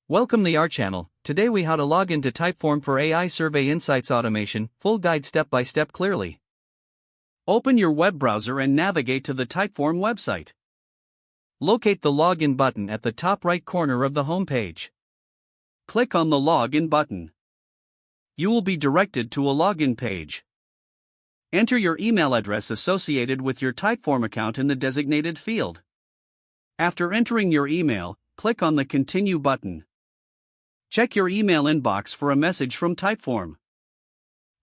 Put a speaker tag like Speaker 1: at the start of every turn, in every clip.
Speaker 1: Welcome to our channel. Today we how to log into Typeform for AI Survey Insights Automation, full guide step by step clearly. Open your web browser and navigate to the Typeform website. Locate the login button at the top right corner of the home page. Click on the login button. You will be directed to a login page. Enter your email address associated with your Typeform account in the designated field. After entering your email, click on the Continue button. Check your email inbox for a message from Typeform.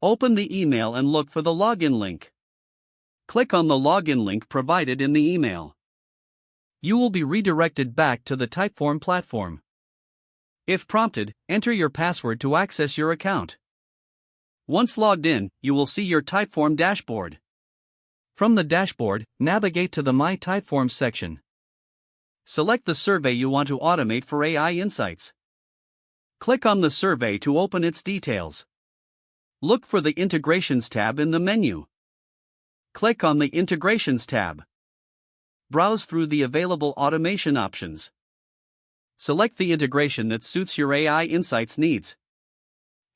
Speaker 1: Open the email and look for the login link. Click on the login link provided in the email. You will be redirected back to the Typeform platform. If prompted, enter your password to access your account. Once logged in, you will see your Typeform dashboard. From the dashboard, navigate to the My Typeform section. Select the survey you want to automate for AI Insights. Click on the survey to open its details. Look for the Integrations tab in the menu. Click on the Integrations tab. Browse through the available automation options. Select the integration that suits your AI Insights needs.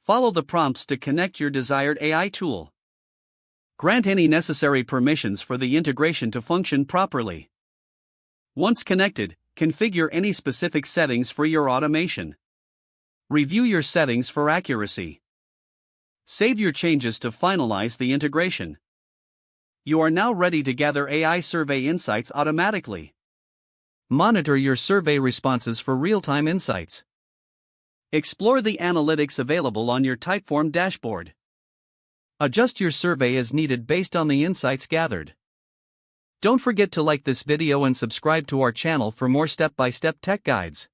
Speaker 1: Follow the prompts to connect your desired AI tool. Grant any necessary permissions for the integration to function properly. Once connected, configure any specific settings for your automation. Review your settings for accuracy. Save your changes to finalize the integration. You are now ready to gather AI survey insights automatically. Monitor your survey responses for real-time insights. Explore the analytics available on your Typeform dashboard. Adjust your survey as needed based on the insights gathered. Don't forget to like this video and subscribe to our channel for more step-by-step tech guides.